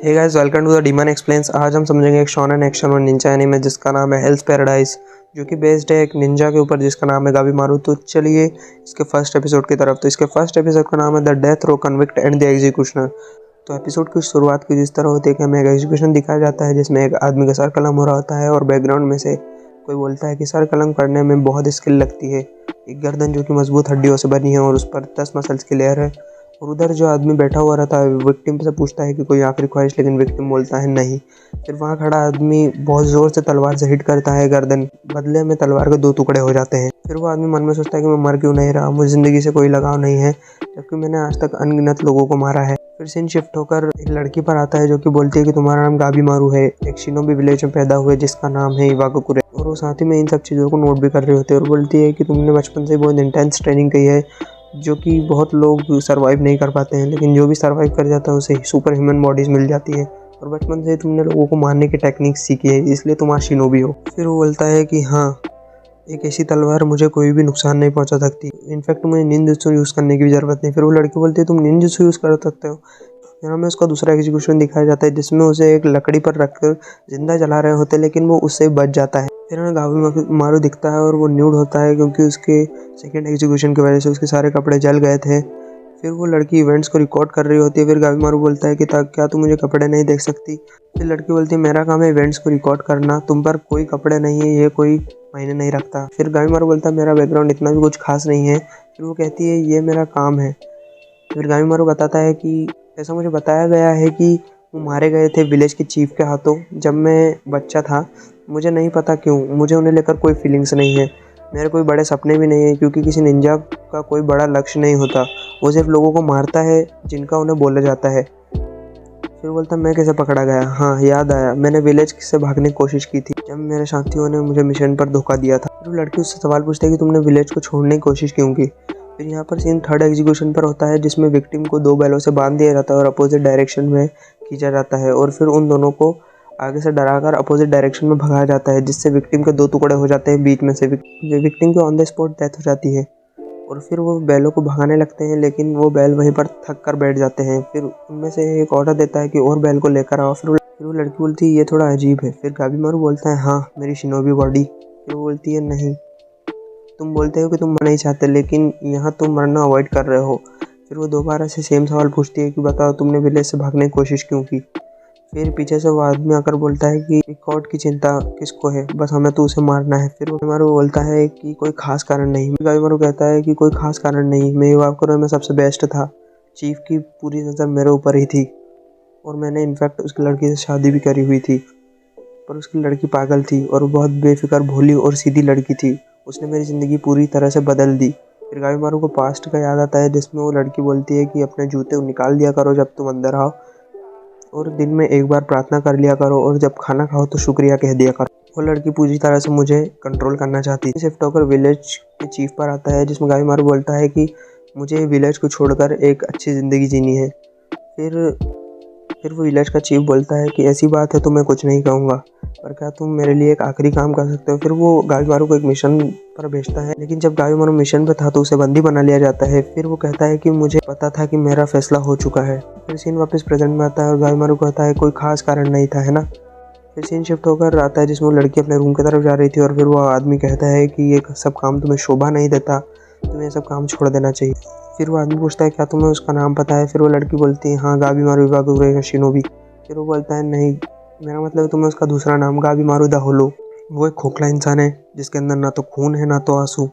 Hey guys, welcome to the demon explains. आज हम समझेंगे एक शोनेन एक्शन और निंजा एनीमे जिसका नाम है हेल्स पैराडाइज, जो कि बेस्ड है एक निंजा के ऊपर जिसका नाम है गाबीमारू। तो चलिए इसके फर्स्ट एपिसोड की तरफ। तो इसके फर्स्ट एपिसोड का नाम है the death row convict and the executioner. तो एपिसोड की शुरुआत की जिस तरह होती है कि हमें एक एग्जीक्यूशन दिखाया जाता है जिसमें एक आदमी का सर कलम हो रहा होता है और बैकग्राउंड में से कोई बोलता है कि सर कलम करने में बहुत स्किल लगती है। एक गर्दन जो कि मजबूत हड्डियों से बनी है और उस पर 10 मसल्स की लेयर है। और उधर जो आदमी बैठा हुआ रहता है विक्टिम से पूछता है कि कोई आखिरी ख्वाहिश, लेकिन विक्टिम बोलता है नहीं। फिर वहाँ खड़ा आदमी बहुत ज़ोर से तलवार से हिट करता है गर्दन, बदले में तलवार के 2 टुकड़े हो जाते हैं। फिर वो आदमी मन में सोचता है कि मैं मर क्यों नहीं रहा, मुझे ज़िंदगी से कोई लगाव नहीं है जबकि मैंने आज तक अनगिनत लोगों को मारा है। फिर सीन शिफ्ट होकर एक लड़की पर आता है जो कि बोलती है कि तुम्हारा नाम गाबीमारू है, एक शिनोबी विलेज में पैदा हुए जिसका नाम है इवागुकुरे। और वो साथ ही में इन सब चीज़ों को नोट भी कर रही होती है और बोलती है कि तुमने बचपन से बहुत इंटेंस ट्रेनिंग की है जो कि बहुत लोग सर्वाइव नहीं कर पाते हैं, लेकिन जो भी सर्वाइव कर जाता है उसे सुपर ह्यूमन बॉडीज़ मिल जाती है। और बचपन से तुमने लोगों को मारने की टेक्निक सीखी है, इसलिए तुम आज शिनोबी हो। फिर वो बोलता है कि हाँ, एक ऐसी तलवार मुझे कोई भी नुकसान नहीं पहुंचा सकती, इनफैक्ट मुझे निंजुत्सु यूज़ करने की भी ज़रूरत नहीं। फिर वो लड़की बोलती है तुम निंजुत्सु यूज़ कर सकते हो। यहाँ में उसका दूसरा एग्जीक्यूशन दिखाया जाता है जिसमें उसे एक लकड़ी पर रखकर जिंदा जला रहे होते हैं, लेकिन वो उससे बच जाता है। फिर हमें गाबीमारू दिखता है और वो न्यूड होता है क्योंकि उसके सेकंड एग्जीक्यूशन की वजह से उसके सारे कपड़े जल गए थे। फिर वो लड़की इवेंट्स को रिकॉर्ड कर रही होती है। फिर गाबीमारू बोलता है कि क्या तुम मुझे कपड़े नहीं देख सकती। फिर लड़की बोलती है मेरा काम है इवेंट्स को रिकॉर्ड करना, तुम पर कोई कपड़े नहीं है, ये कोई मायने नहीं रखता। फिर गाबीमारू बोलता है मेरा बैकग्राउंड इतना भी कुछ खास नहीं है। फिर वो कहती है ये मेरा काम है। फिर गाबीमारू बताता है कि ऐसा मुझे बताया गया है कि वो मारे गए थे विलेज के चीफ के हाथों जब मैं बच्चा था। मुझे नहीं पता क्यों, मुझे उन्हें लेकर कोई फीलिंग्स नहीं है, मेरे कोई बड़े सपने भी नहीं है क्योंकि किसी निंजा का कोई बड़ा लक्ष्य नहीं होता, वो सिर्फ लोगों को मारता है जिनका उन्हें बोला जाता है। फिर बोलता मैं कैसे पकड़ा गया, हाँ याद आया, मैंने विलेज से भागने की कोशिश की थी जब मेरे साथियों ने मुझे मिशन पर धोखा दिया था। फिर लड़की उससे सवाल पूछती है कि तुमने विलेज को छोड़ने की कोशिश क्यों की। फिर यहाँ पर सीन थर्ड एग्जीक्यूशन पर होता है जिसमें विक्टिम को 2 बैलों से बांध दिया जाता है और अपोजिट डायरेक्शन में खींचा जाता है और फिर उन दोनों को आगे से डराकर अपोजिट डायरेक्शन में भगाया जाता है जिससे विक्टिम के 2 टुकड़े हो जाते हैं। बीच में से विक्टिम की ऑन द स्पॉट डेथ हो जाती है और फिर वो बैलों को भगाने लगते हैं, लेकिन वो बैल वहीं पर थक कर बैठ जाते हैं। फिर उनमें से एक ऑर्डर देता है कि और बैल को लेकर आओ। फिर वो लड़की बोलती है ये थोड़ा अजीब है। फिर गाबीमारू बोलता है हाँ, मेरी शिनोबी बॉडी। फिर वो बोलती है नहीं, तुम बोलते हो कि तुम मरना नहीं चाहते, लेकिन यहाँ तुम मरना अवॉइड कर रहे हो। फिर वो दोबारा से सेम सवाल पूछती है कि बताओ तुमने विलेज से भागने की कोशिश क्यों की। फिर पीछे से वो आदमी आकर बोलता है कि रिकॉर्ड की चिंता किसको है, बस हमें तो उसे मारना है। फिर गाबीमारू बोलता है कि कोई खास कारण नहीं। गाबीमारू कहता है कि कोई खास कारण नहीं, मैं इवागुकुरे में सबसे बेस्ट था, चीफ की पूरी नज़र मेरे ऊपर ही थी और मैंने इनफैक्ट उसकी लड़की से शादी भी करी हुई थी, पर उसकी लड़की पागल थी और बहुत बेफिक्र, भोली और सीधी लड़की थी, उसने मेरी ज़िंदगी पूरी तरह से बदल दी। फिर गाबीमारू को पास्ट का याद आता है जिसमें वो लड़की बोलती है कि अपने जूते निकाल दिया करो जब तुम अंदर आओ और दिन में एक बार प्रार्थना कर लिया करो और जब खाना खाओ तो शुक्रिया कह दिया करो। वो लड़की पूरी तरह से मुझे कंट्रोल करना चाहती थी। शिफ्ट होकर विलेज के चीफ पर आता है जिसमें गाबीमारू बोलता है कि मुझे विलेज को छोड़कर एक अच्छी ज़िंदगी जीनी है। फिर वो विलेज का चीफ बोलता है कि ऐसी बात है तो मैं कुछ नहीं कहूँगा, पर क्या तुम मेरे लिए एक आखिरी काम कर सकते हो। फिर वो गाबीमारू को एक मिशन पर भेजता है, लेकिन जब गाबीमारू मिशन पे था तो उसे बंदी बना लिया जाता है। फिर वो कहता है कि मुझे पता था कि मेरा फैसला हो चुका है। फिर सीन वापस प्रेजेंट में आता है और गाबीमारू कहता है कोई खास कारण नहीं था, है ना। फिर सीन शिफ्ट होकर आता है जिसमें वो लड़की अपने रूम की तरफ जा रही थी और फिर वो आदमी कहता है कि ये सब काम तुम्हें शोभा नहीं देता, तुम्हें ये सब काम छोड़ देना चाहिए। फिर वो आदमी पूछता है क्या तुम्हें उसका नाम पता है। फिर वो लड़की बोलती है हाँ, गाबीमारू इवागुकुरे शिनोबी। फिर वो बोलता है नहीं, मेरा मतलब तुम्हें उसका दूसरा नाम गाबीमारू द होलो। वो एक खोखला इंसान है जिसके अंदर ना तो खून है ना तो आंसू।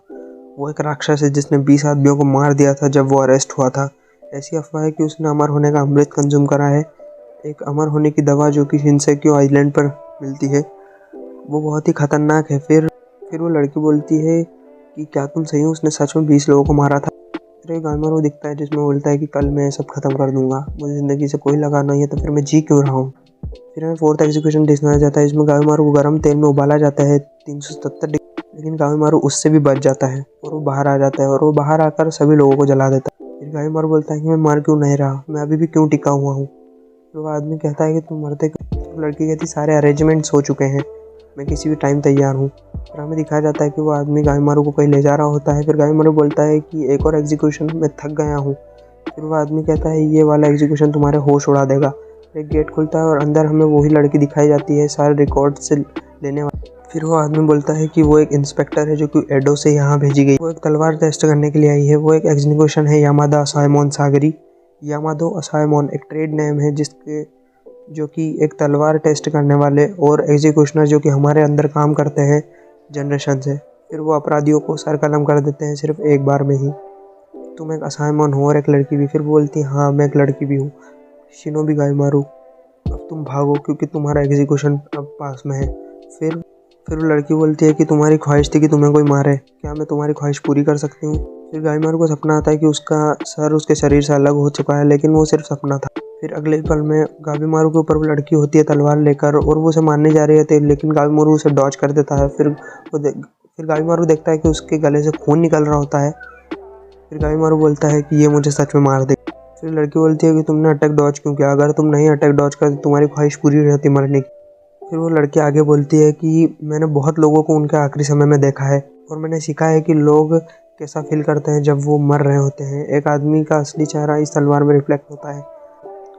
वो एक राक्षस है जिसने 20 आदमियों को मार दिया था जब वो अरेस्ट हुआ था। ऐसी अफवाह है कि उसने अमर होने का अमृत कंज्यूम करा है, एक अमर होने की दवा जो कि शिनसेक्यू आइलैंड पर मिलती है, वो बहुत ही खतरनाक है। फिर वो लड़की बोलती है कि क्या तुम सही हो, उसने सच में 20 लोगों को मारा था। फिर एक गाबीमारू दिखता है जिसमें बोलता है कि कल मैं सब खत्म कर दूंगा, मुझे ज़िंदगी से कोई लगाव नहीं है तो फिर मैं जी क्यों रहा हूँ। फिर हमें फोर्थ एग्जीक्यूशन दिखाया जाता है जिसमें गाबीमारू को गर्म तेल में उबाला जाता है 377 डिग्री, लेकिन गाबीमारू उससे भी बच जाता है और वो बाहर आ जाता है और वो बाहर आकर सभी लोगों को जला देता है। फिर गाबीमारू बोलता है कि मैं मर क्यों नहीं रहा, मैं अभी भी क्यों टिका हुआ हूँ। फिर वो आदमी कहता है कि तुम मरते क्यों। तो लड़की कहती सारे अरेंजमेंट्स हो चुके हैं, मैं किसी भी टाइम तैयार हूँ। फिर हमें दिखाया जाता है कि वो आदमी गाबीमारू को कहीं ले जा रहा होता है। फिर गाबीमारू बोलता है कि एक और एग्जीक्यूशन में थक गया हूँ। फिर वो आदमी कहता है ये वाला एग्जीक्यूशन तुम्हारे होश उड़ा देगा। एक गेट खुलता है और अंदर हमें वही लड़की दिखाई जाती है सारे रिकॉर्ड से लेने वाली। फिर वो आदमी बोलता है कि वो एक इंस्पेक्टर है जो कि एडो से यहाँ भेजी गई। वो एक तलवार टेस्ट करने के लिए आई है। वो एक एग्जीक्यूशन है यामादा असायमोन सागरी। यामादो असायमोन एक ट्रेड नेम है जिसके जो कि एक तलवार टेस्ट करने वाले और एग्जीक्यूशनर जो कि हमारे अंदर काम करते हैं जनरेशन से। फिर वो अपराधियों को सर कलम कर देते हैं सिर्फ एक बार में ही। तुम एक असायमोन हो और एक लड़की भी। फिर वो बोलती है हाँ मैं एक लड़की भी हूँ। शिनोबी गाइमारू अब तुम भागो क्योंकि तुम्हारा एग्जीक्यूशन अब पास में है। फिर वो लड़की बोलती है कि तुम्हारी ख्वाहिश थी कि तुम्हें कोई मारे, क्या मैं तुम्हारी ख्वाहिश पूरी कर सकती हूँ। फिर गाइमारू को सपना आता है कि उसका सर उसके शरीर से अलग हो चुका है, लेकिन वो सिर्फ सपना था। फिर अगले पल में गाबिमारू के ऊपर वो लड़की होती है तलवार लेकर और वो उसे मारने जा रही है, लेकिन गाबिमारू उसे डॉज कर देता है। फिर गाबिमारू देखता है कि उसके गले से खून निकल रहा होता है। फिर गाबिमारू बोलता है कि ये मुझे सच में मार दे। फिर लड़की बोलती है कि तुमने अटैक डॉज क्यों किया, अगर तुम नहीं अटैक डॉज करती तुम्हारी ख्वाहिश पूरी रहती मरने की। फिर वो लड़की आगे बोलती है कि मैंने बहुत लोगों को उनके आखिरी समय में देखा है और मैंने सीखा है कि लोग कैसा फील करते हैं जब वो मर रहे होते हैं। एक आदमी का असली चेहरा इस तलवार में रिफ्लेक्ट होता है।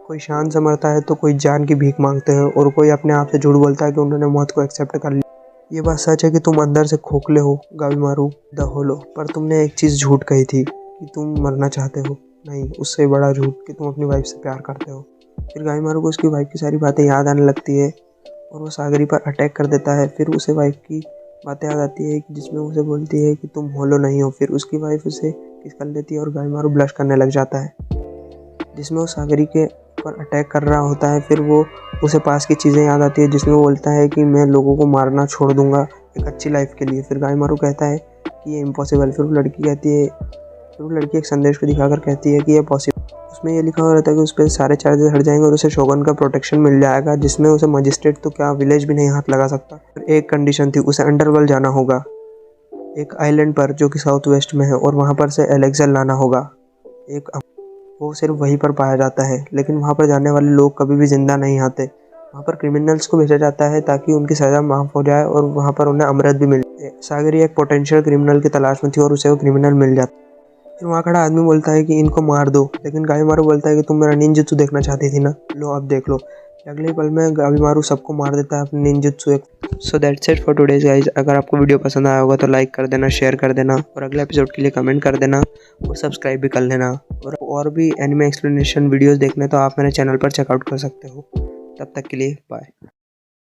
कोई शान से मरता है तो कोई जान की भीख मांगते हैं और कोई अपने आप से झूठ बोलता है कि उन्होंने मौत को एक्सेप्ट कर लिया। ये बात सच है कि तुम अंदर से खोखले हो गाबिमारू द होलो, पर तुमने एक चीज़ झूठ कही थी कि तुम मरना चाहते हो, नहीं उससे बड़ा झूठ कि तुम अपनी वाइफ से प्यार करते हो। फिर गाबिमारू को उसकी वाइफ की सारी बातें याद आने लगती है और वो सागरी पर अटैक कर देता है। फिर उसे वाइफ की बातें याद आती है जिसमें उसे बोलती है कि तुम होलो नहीं हो। फिर उसकी वाइफ उसे किस कर लेती है और गाबिमारू ब्लश करने लग जाता है, जिसमें वो सागरी के पर अटैक कर रहा होता है। फिर वो उसे पास की चीज़ें याद आती है जिसमें वो बोलता है कि मैं लोगों को मारना छोड़ दूंगा एक अच्छी लाइफ के लिए। फिर गाबिमारू कहता है कि ये इम्पॉसिबल। फिर वो लड़की एक संदेश को दिखाकर कहती है कि ये पॉसिबल। उसमें ये लिखा हुआ रहता है कि उस पर सारे चार्जेस हट जाएंगे और उसे शोगन का प्रोटेक्शन मिल जाएगा, जिसमें उसे मजिस्ट्रेट तो क्या विलेज भी नहीं हाथ लगा सकता। फिर एक कंडीशन थी, उसे अंडरवर्ल्ड जाना होगा एक आइलैंड पर जो कि साउथ वेस्ट में है और वहाँ पर से एलेक्सल लाना होगा। वो सिर्फ वहीं पर पाया जाता है, लेकिन वहाँ पर जाने वाले लोग कभी भी जिंदा नहीं आते। वहाँ पर क्रिमिनल्स को भेजा जाता है ताकि उनकी सज़ा माफ़ हो जाए और वहाँ पर उन्हें अमृत भी मिल जाए। सागरी एक पोटेंशियल क्रिमिनल की तलाश में थी और उसे वो क्रिमिनल मिल जाता। फिर वहाँ खड़ा आदमी बोलता है कि इनको मार दो, लेकिन गाबिमारू बोलता है कि तुम मेरा निंजुत्सु देखना चाहती थी ना, लो अब देख लो। अगले पल में गाबिमारू सबको मार देता है अपने ninjutsu. So that's it for today's guys. अगर आपको वीडियो पसंद आया होगा तो लाइक कर देना, शेयर कर देना और अगले एपिसोड के लिए कमेंट कर देना और सब्सक्राइब भी कर लेना। और भी एनिमे एक्सप्लेनेशन वीडियोस देखने तो आप मेरे चैनल पर चेकआउट कर सकते हो। तब तक के लिए बाय।